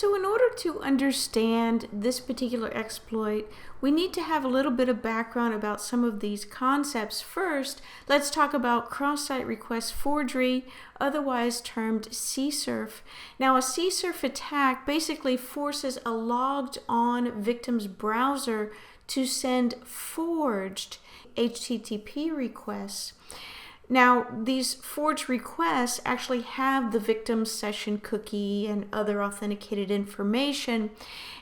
So in order to understand this particular exploit, we need to have a little bit of background about some of these concepts. First, let's talk about cross-site request forgery, otherwise termed CSRF. Now, a CSRF attack basically forces a logged-on victim's browser to send forged HTTP requests. Now, these forged requests actually have the victim's session cookie and other authenticated information,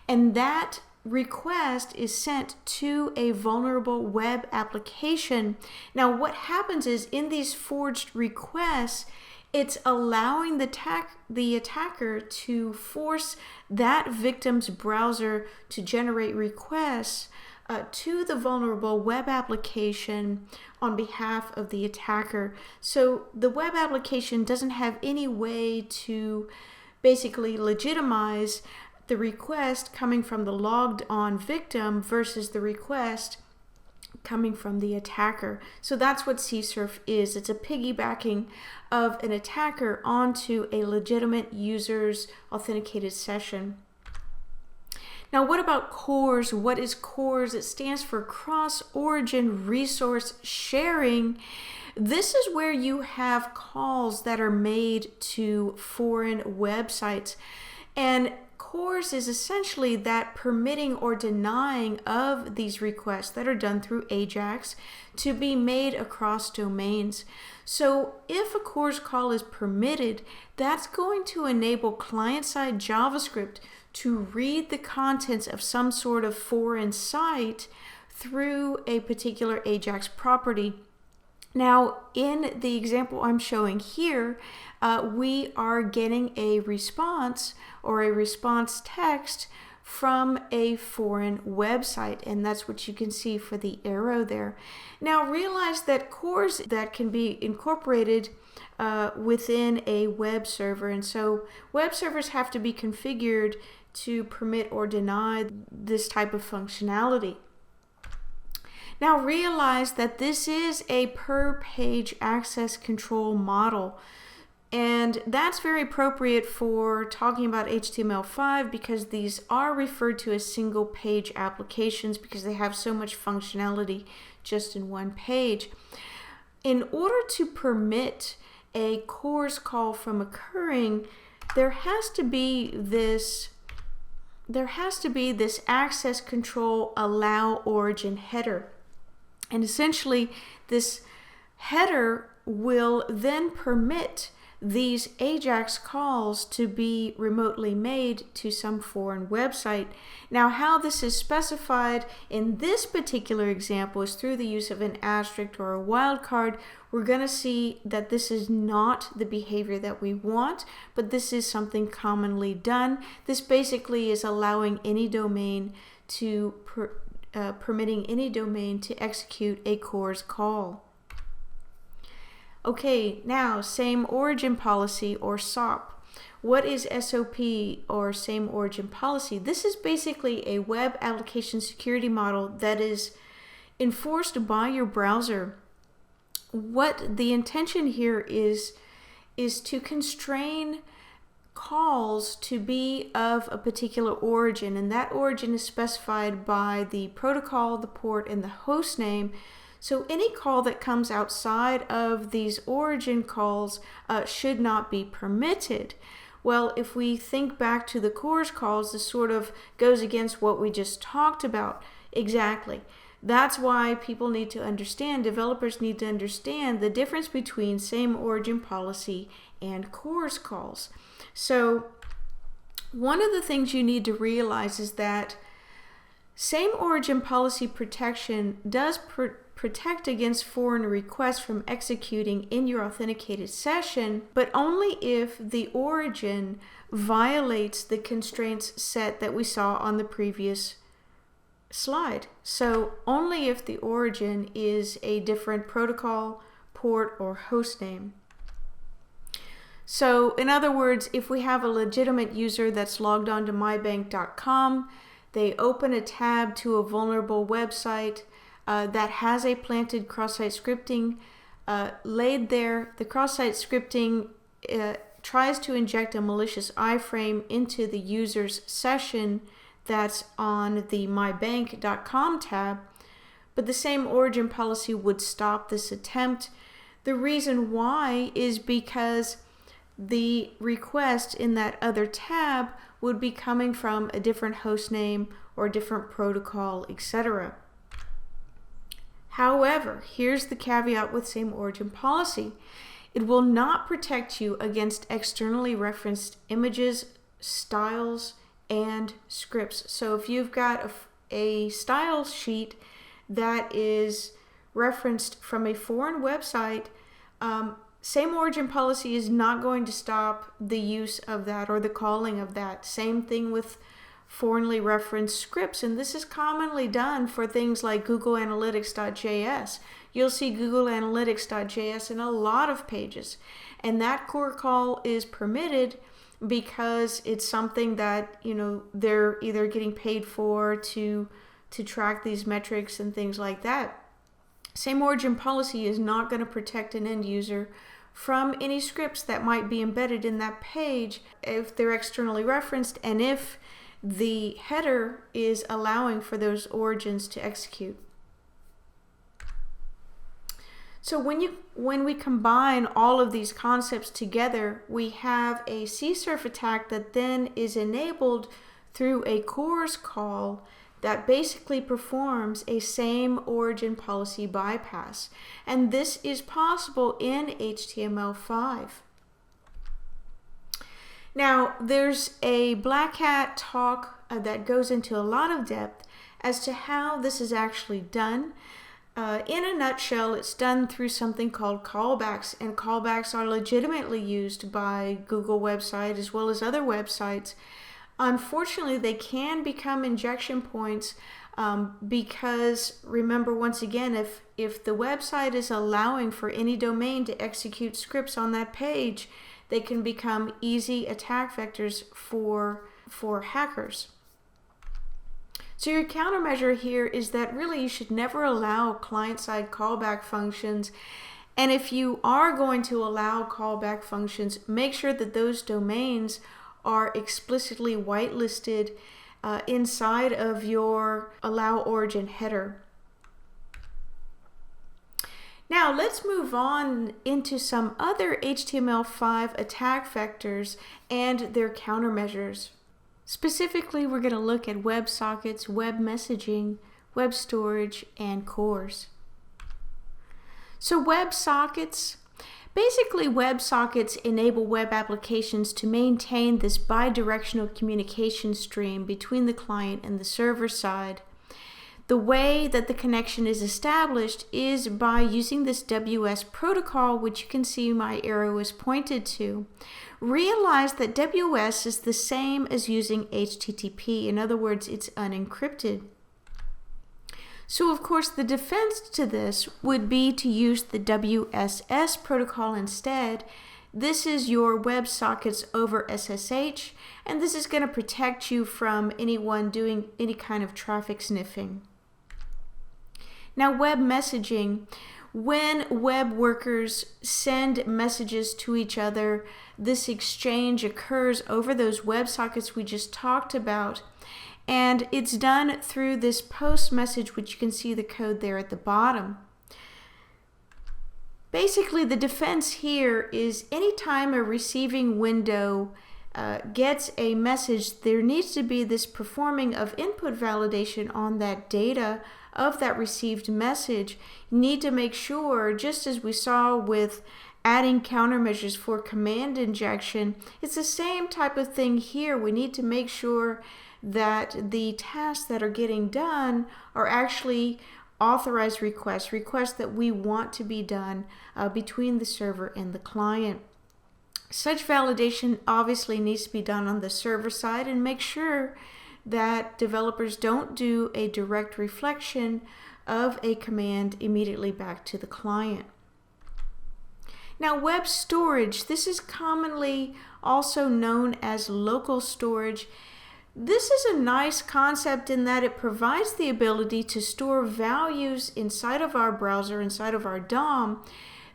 and that request is sent to a vulnerable web application. Now, what happens is in these forged requests, it's allowing the attacker to force that victim's browser to generate requests to the vulnerable web application on behalf of the attacker. So the web application doesn't have any way to basically legitimize the request coming from the logged on victim versus the request coming from the attacker. So that's what CSRF is. It's a piggybacking of an attacker onto a legitimate user's authenticated session. Now, what about CORS? What is CORS? It stands for Crossorigin Resource Sharing. This is where you have calls that are made to foreign websites. And CORS is essentially that permitting or denying of these requests that are done through Ajax to be made across domains. So if a CORS call is permitted, that's going to enable client-side JavaScript to read the contents of some sort of foreign site through a particular Ajax property. Now, in the example I'm showing here, we are getting a response or a response text from a foreign website, and that's what you can see for the arrow there. Now, realize that CORS that can be incorporated within a web server, and so web servers have to be configured to permit or deny this type of functionality. Now realize that this is a per page access control model, and that's very appropriate for talking about HTML5 because these are referred to as single page applications because they have so much functionality just in one page. In order to permit a CORS call from occurring, there has to be this access control allow origin header. And essentially, this header will then permit these Ajax calls to be remotely made to some foreign website. Now, how this is specified in this particular example is through the use of an asterisk or a wildcard. We're going to see that this is not the behavior that we want, but this is something commonly done. This basically is allowing any domain to permitting any domain to execute a CORS call. Okay, now same origin policy or SOP. What is SOP or same origin policy? This is basically a web application security model that is enforced by your browser. What the intention here is to constrain calls to be of a particular origin, and that origin is specified by the protocol, the port, and the host name. So any call that comes outside of these origin calls should not be permitted. Well, if we think back to the CORS calls, this sort of goes against what we just talked about. Exactly. That's why people need to understand, developers need to understand the difference between same origin policy and CORS calls. So one of the things you need to realize is that same origin policy protection does protect against foreign requests from executing in your authenticated session, but only if the origin violates the constraints set that we saw on the previous slide. So only if the origin is a different protocol, port, or host name. So in other words, if we have a legitimate user that's logged on to mybank.com, they open a tab to a vulnerable website that has a planted cross-site scripting laid there. The cross-site scripting tries to inject a malicious iframe into the user's session that's on the mybank.com tab, but the same origin policy would stop this attempt. The reason why is because the request in that other tab would be coming from a different host name or a different protocol, etc. However, here's the caveat with same origin policy. It will not protect you against externally referenced images, styles, and scripts. So if you've got a style sheet that is referenced from a foreign website, same origin policy is not going to stop the use of that or the calling of that. Same thing with foreignly referenced scripts, and this is commonly done for things like Google Analytics.js. You'll see Google Analytics.js in a lot of pages, and that core call is permitted because it's something that, you know, they're either getting paid for to track these metrics and things like that. Same origin policy is not going to protect an end user from any scripts that might be embedded in that page if they're externally referenced and if the header is allowing for those origins to execute. So when we combine all of these concepts together, we have a CSRF attack that then is enabled through a CORS call that basically performs a same origin policy bypass. And this is possible in HTML5. Now, there's a Black Hat talk that goes into a lot of depth as to how this is actually done. In a nutshell, it's done through something called callbacks, and callbacks are legitimately used by Google website as well as other websites. Unfortunately, they can become injection points because, remember, once again, if the website is allowing for any domain to execute scripts on that page, they can become easy attack vectors for hackers. So your countermeasure here is that really you should never allow client-side callback functions. And if you are going to allow callback functions, make sure that those domains are explicitly whitelisted inside of your allow origin header. Now let's move on into some other HTML5 attack vectors and their countermeasures. Specifically, we're going to look at WebSockets, web messaging, web storage, and cores. So WebSockets, basically WebSockets enable web applications to maintain this bidirectional communication stream between the client and the server side. The way that the connection is established is by using this WS protocol, which you can see my arrow is pointed to. Realize that WS is the same as using HTTP. In other words, it's unencrypted. So of course the defense to this would be to use the WSS protocol instead. This is your WebSockets over SSH, and this is going to protect you from anyone doing any kind of traffic sniffing. Now, web messaging, when web workers send messages to each other, this exchange occurs over those WebSockets we just talked about, and it's done through this post message, which you can see the code there at the bottom. Basically, the defense here is anytime a receiving window gets a message, there needs to be this performing of input validation on that data of that received message. You need to make sure, just as we saw with adding countermeasures for command injection, it's the same type of thing here. We need to make sure that the tasks that are getting done are actually authorized requests that we want to be done between the server and the client. Such validation obviously needs to be done on the server side, and make sure that developers don't do a direct reflection of a command immediately back to the client. Now, web storage, this is commonly also known as local storage. This is a nice concept in that it provides the ability to store values inside of our browser, inside of our DOM,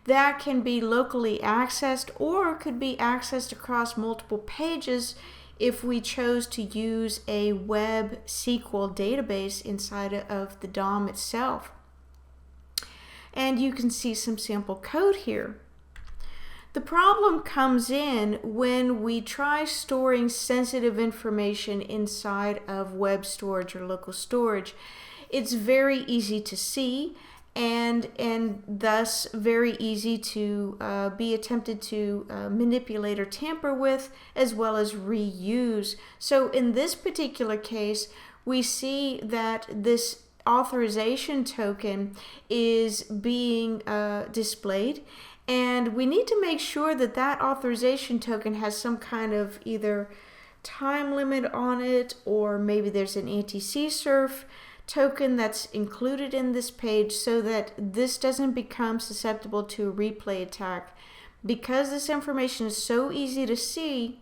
that can be locally accessed or could be accessed across multiple pages if we chose to use a web SQL database inside of the DOM itself. And you can see some sample code here. The problem comes in when we try storing sensitive information inside of web storage or local storage. It's very easy to see and thus very easy to be attempted to manipulate or tamper with, as well as reuse. So in this particular case, we see that this authorization token is being displayed, and we need to make sure that that authorization token has some kind of either time limit on it, or maybe there's an anti-CSRF token that's included in this page so that this doesn't become susceptible to a replay attack. Because this information is so easy to see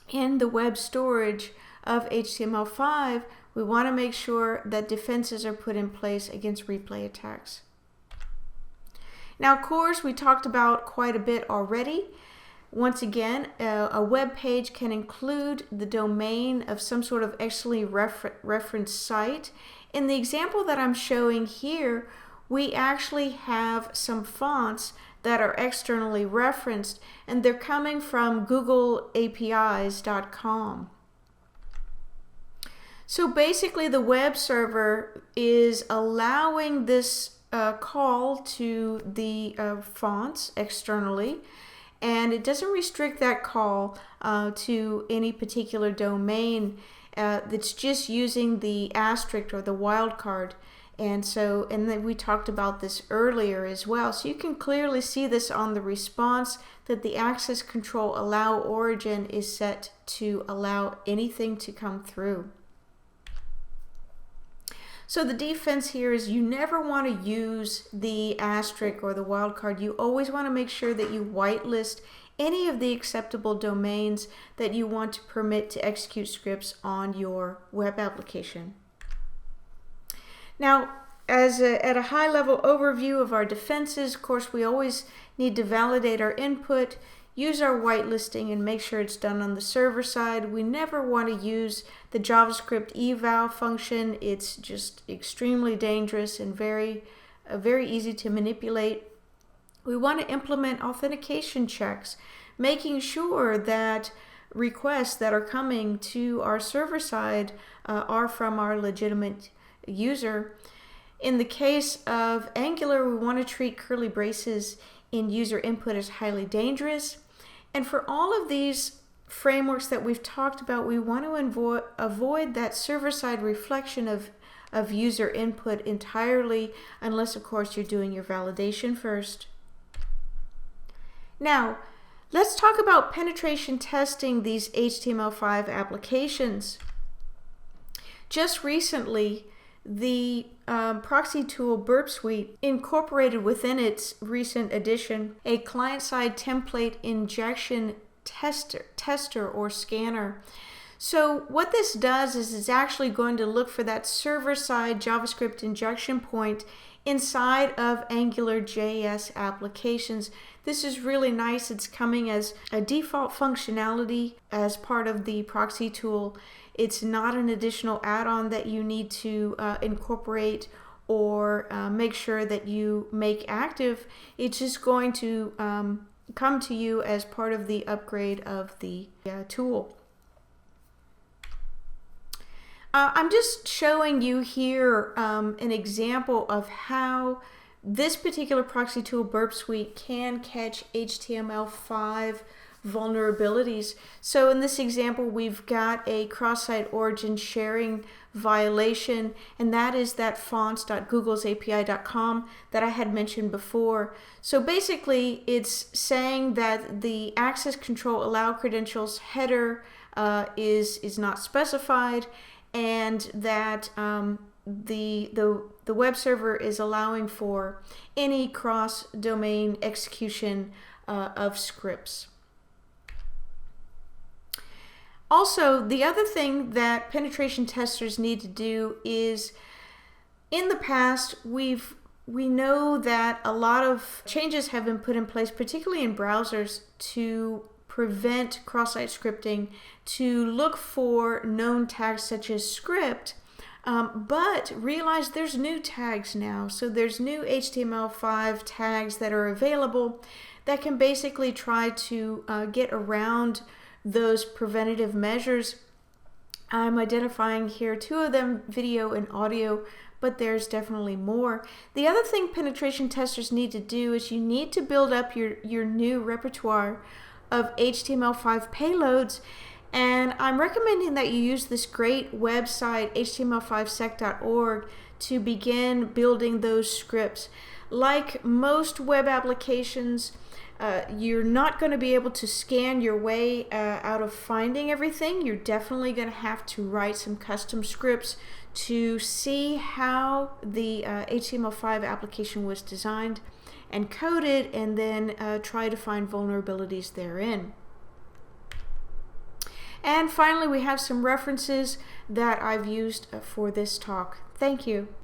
in the web storage of HTML5, we want to make sure that defenses are put in place against replay attacks. Now, of course, we talked about quite a bit already. Once again, a web page can include the domain of some sort of externally referenced site. In the example that I'm showing here, we actually have some fonts that are externally referenced, and they're coming from googleapis.com. So basically, the web server is allowing this call to the fonts externally, and it doesn't restrict that call to any particular domain. That's just using the asterisk or the wildcard. And then we talked about this earlier as well. So you can clearly see this on the response, that the access control allow origin is set to allow anything to come through. So the defense here is you never want to use the asterisk or the wildcard. You always want to make sure that you whitelist any of the acceptable domains that you want to permit to execute scripts on your web application. Now, at a high level overview of our defenses, of course, we always need to validate our input, use our whitelisting, and make sure it's done on the server side. We never want to use the JavaScript eval function. It's just extremely dangerous and very easy to manipulate. We want to implement authentication checks, making sure that requests that are coming to our server side are from our legitimate user. In the case of Angular, we want to treat curly braces in user input as highly dangerous. And for all of these frameworks that we've talked about, we want to avoid that server-side reflection of user input entirely, unless, of course, you're doing your validation first. Now, let's talk about penetration testing these HTML5 applications. Just recently, the Proxy Tool Burp Suite incorporated within its recent addition a client-side template injection tester or scanner. So what this does is it's actually going to look for that server-side JavaScript injection point inside of AngularJS applications. This is really nice. It's coming as a default functionality as part of the Proxy Tool. It's not an additional add-on that you need to incorporate or make sure that you make active. It's just going to come to you as part of the upgrade of the tool. I'm just showing you here an example of how this particular Proxy Tool Burp Suite can catch HTML5 vulnerabilities. So in this example, we've got a Crosssite origin sharing violation, and that is that fonts.googlesapi.com that I had mentioned before. So basically, it's saying that the access control allow credentials header is not specified, and that the web server is allowing for any cross-domain execution of scripts. Also, the other thing that penetration testers need to do is, in the past, we've We know that a lot of changes have been put in place, particularly in browsers, to prevent cross-site scripting, to look for known tags such as script, but realize there's new tags now. So there's new HTML5 tags that are available that can basically try to get around those preventative measures. I'm identifying here 2 of them, video and audio, but there's definitely more. The other thing penetration testers need to do is you need to build up your new repertoire of HTML5 payloads, and I'm recommending that you use this great website, html5sec.org, to begin building those scripts. Like most web applications, you're not going to be able to scan your way out of finding everything. You're definitely going to have to write some custom scripts to see how the HTML5 application was designed and coded, and then try to find vulnerabilities therein. And finally, we have some references that I've used for this talk. Thank you.